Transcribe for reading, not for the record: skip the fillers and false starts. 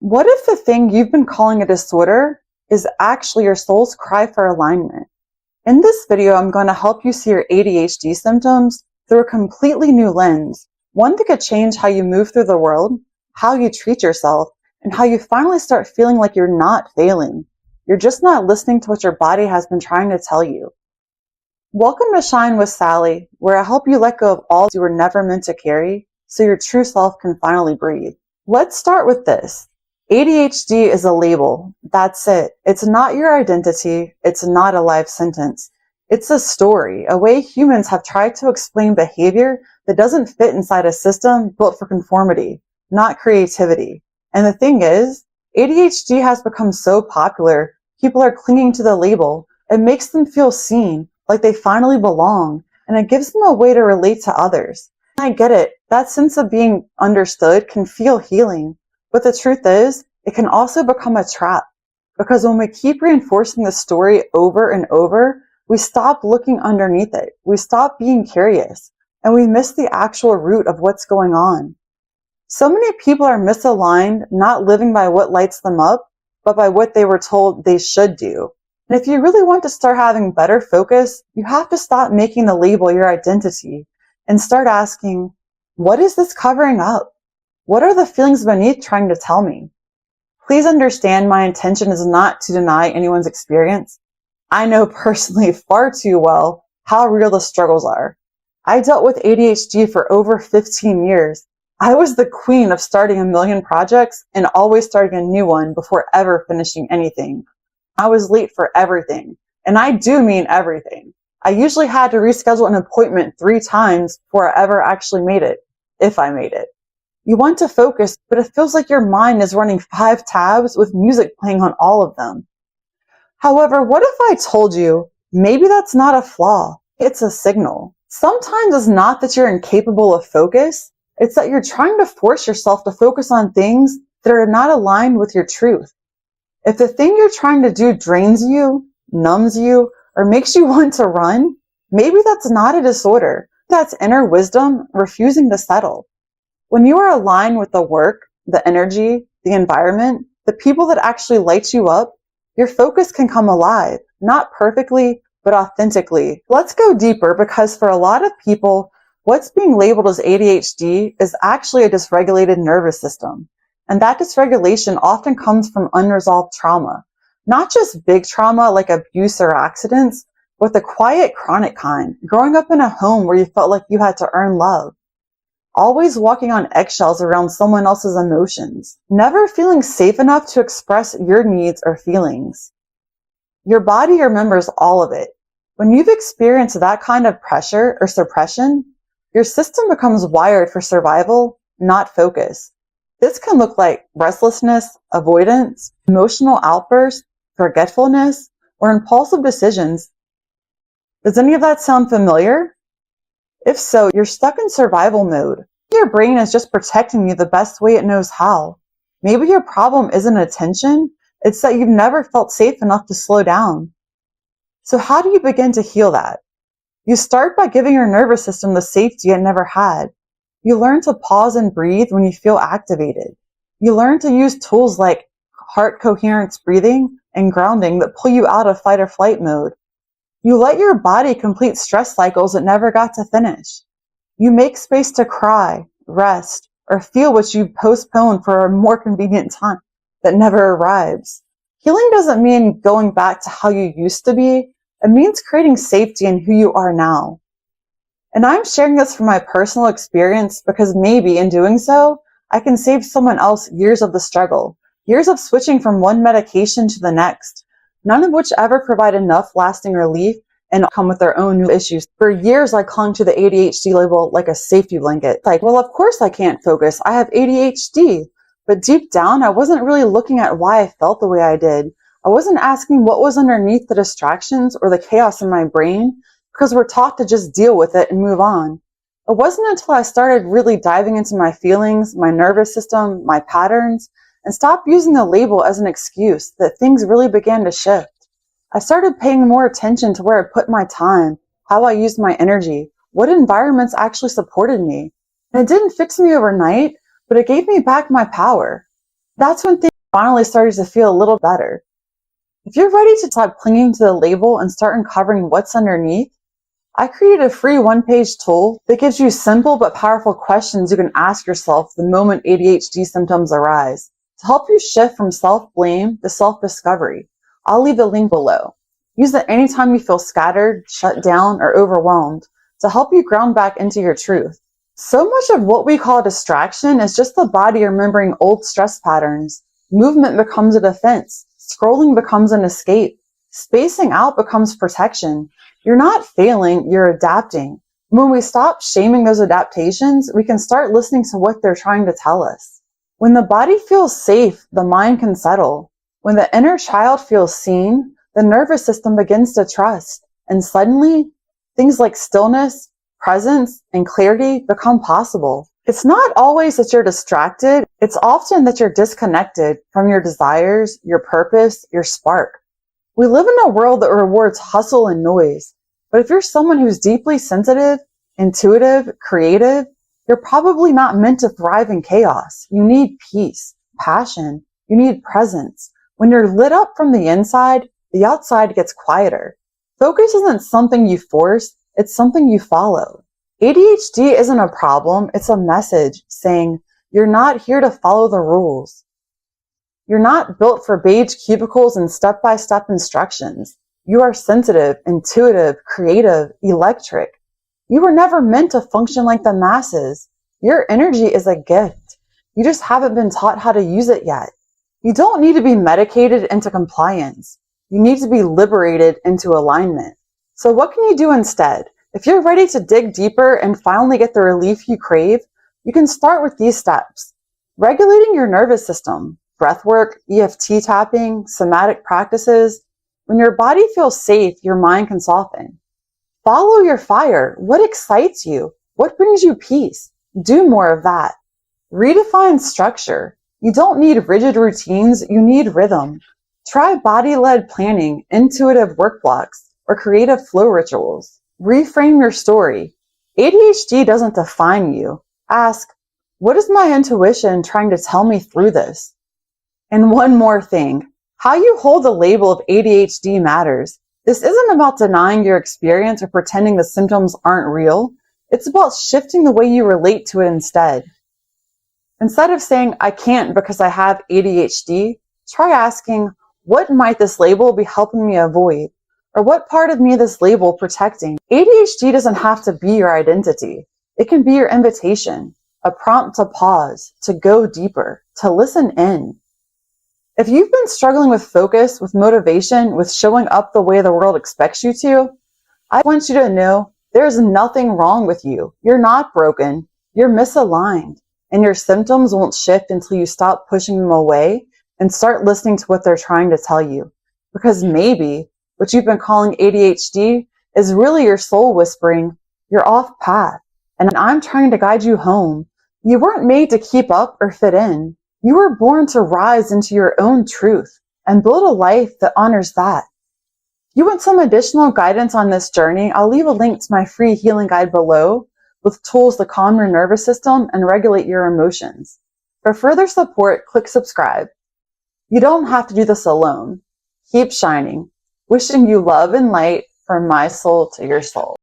What if the thing you've been calling a disorder is actually your soul's cry for alignment? In this video, I'm going to help you see your ADHD symptoms through a completely new lens, one that could change how you move through the world, how you treat yourself, and how you finally start feeling like you're not failing. You're just not listening to what your body has been trying to tell you. Welcome to Shine with Sallie, where I help you let go of all you were never meant to carry so your true self can finally breathe. Let's start with this. ADHD is a label. That's it. It's not your identity. It's not a life sentence. It's a story, a way humans have tried to explain behavior that doesn't fit inside a system built for conformity, not creativity. And the thing is, ADHD has become so popular, people are clinging to the label. It makes them feel seen, like they finally belong, and it gives them a way to relate to others. I get it. That sense of being understood can feel healing. But the truth is, it can also become a trap, because when we keep reinforcing the story over and over, we stop looking underneath it. We stop being curious, and we miss the actual root of what's going on. So many people are misaligned, not living by what lights them up, but by what they were told they should do. And if you really want to start having better focus, you have to stop making the label your identity and start asking, what is this covering up? What are the feelings beneath trying to tell me? Please understand my intention is not to deny anyone's experience. I know personally far too well how real the struggles are. I dealt with ADHD for over 15 years. I was the queen of starting a million projects and always starting a new one before ever finishing anything. I was late for everything, and I do mean everything. I usually had to reschedule an appointment 3 times before I ever actually made it, if I made it. You want to focus, but it feels like your mind is running 5 tabs with music playing on all of them. However, what if I told you, maybe that's not a flaw, it's a signal. Sometimes it's not that you're incapable of focus, it's that you're trying to force yourself to focus on things that are not aligned with your truth. If the thing you're trying to do drains you, numbs you, or makes you want to run, maybe that's not a disorder. That's inner wisdom refusing to settle. When you are aligned with the work, the energy, the environment, the people that actually light you up, your focus can come alive, not perfectly, but authentically. Let's go deeper, because for a lot of people, what's being labeled as ADHD is actually a dysregulated nervous system. And that dysregulation often comes from unresolved trauma. Not just big trauma like abuse or accidents, but the quiet, chronic kind, growing up in a home where you felt like you had to earn love. Always walking on eggshells around someone else's emotions. Never feeling safe enough to express your needs or feelings. Your body remembers all of it. When you've experienced that kind of pressure or suppression, your system becomes wired for survival, not focus. This can look like restlessness, avoidance, emotional outbursts, forgetfulness, or impulsive decisions. Does any of that sound familiar? If so, you're stuck in survival mode. Your brain is just protecting you the best way it knows how. Maybe your problem isn't attention, it's that you've never felt safe enough to slow down. So how do you begin to heal that? You start by giving your nervous system the safety it never had. You learn to pause and breathe when you feel activated. You learn to use tools like heart coherence breathing and grounding that pull you out of fight or flight mode. You let your body complete stress cycles it never got to finish. You make space to cry, rest, or feel what you postponed for a more convenient time that never arrives. Healing doesn't mean going back to how you used to be. It means creating safety in who you are now. And I'm sharing this from my personal experience because maybe in doing so, I can save someone else years of the struggle, years of switching from one medication to the next, none of which ever provide enough lasting relief and come with their own new issues. For years, I clung to the ADHD label like a safety blanket. Like, well, of course I can't focus. I have ADHD. But deep down, I wasn't really looking at why I felt the way I did. I wasn't asking what was underneath the distractions or the chaos in my brain, because we're taught to just deal with it and move on. It wasn't until I started really diving into my feelings, my nervous system, my patterns, and stopped using the label as an excuse that things really began to shift. I started paying more attention to where I put my time, how I used my energy, what environments actually supported me. And it didn't fix me overnight, but it gave me back my power. That's when things finally starting to feel a little better. If you're ready to stop clinging to the label and start uncovering what's underneath, I created a free one-page tool that gives you simple but powerful questions you can ask yourself the moment ADHD symptoms arise to help you shift from self-blame to self-discovery. I'll leave the link below. Use it anytime you feel scattered, shut down, or overwhelmed to help you ground back into your truth. So much of what we call distraction is just the body remembering old stress patterns. Movement becomes a defense. Scrolling becomes an escape. Spacing out becomes protection. You're not failing, you're adapting. When we stop shaming those adaptations, we can start listening to what they're trying to tell us. When the body feels safe, the mind can settle. When the inner child feels seen, the nervous system begins to trust. And suddenly, things like stillness, presence, and clarity become possible. It's not always that you're distracted. It's often that you're disconnected from your desires, your purpose, your spark. We live in a world that rewards hustle and noise. But if you're someone who's deeply sensitive, intuitive, creative, you're probably not meant to thrive in chaos. You need peace, passion. You need presence. When you're lit up from the inside, the outside gets quieter. Focus isn't something you force. It's something you follow. ADHD isn't a problem. It's a message saying you're not here to follow the rules. You're not built for beige cubicles and step-by-step instructions. You are sensitive, intuitive, creative, electric. You were never meant to function like the masses. Your energy is a gift. You just haven't been taught how to use it yet. You don't need to be medicated into compliance. You need to be liberated into alignment. So what can you do instead? If you're ready to dig deeper and finally get the relief you crave, you can start with these steps. Regulating your nervous system. Breathwork, EFT tapping, somatic practices. When your body feels safe, your mind can soften. Follow your fire. What excites you? What brings you peace? Do more of that. Redefine structure. You don't need rigid routines, you need rhythm. Try body-led planning, intuitive work blocks, or creative flow rituals. Reframe your story. ADHD doesn't define you. Ask, what is my intuition trying to tell me through this? And one more thing, how you hold the label of ADHD matters. This isn't about denying your experience or pretending the symptoms aren't real. It's about shifting the way you relate to it instead. Instead of saying, I can't because I have ADHD, try asking, what might this label be helping me avoid? Or what part of me this label protecting? ADHD doesn't have to be your identity. It can be your invitation, a prompt to pause, to go deeper, to listen in. If you've been struggling with focus, with motivation, with showing up the way the world expects you to, I want you to know there's nothing wrong with you. You're not broken. You're misaligned. And your symptoms won't shift until you stop pushing them away and start listening to what they're trying to tell you. Because maybe what you've been calling ADHD is really your soul whispering, you're off path, and I'm trying to guide you home. You weren't made to keep up or fit in. You were born to rise into your own truth and build a life that honors that. You want some additional guidance on this journey? I'll leave a link to my free healing guide below with tools to calm your nervous system and regulate your emotions. For further support, click subscribe. You don't have to do this alone. Keep shining. Wishing you love and light from my soul to your soul.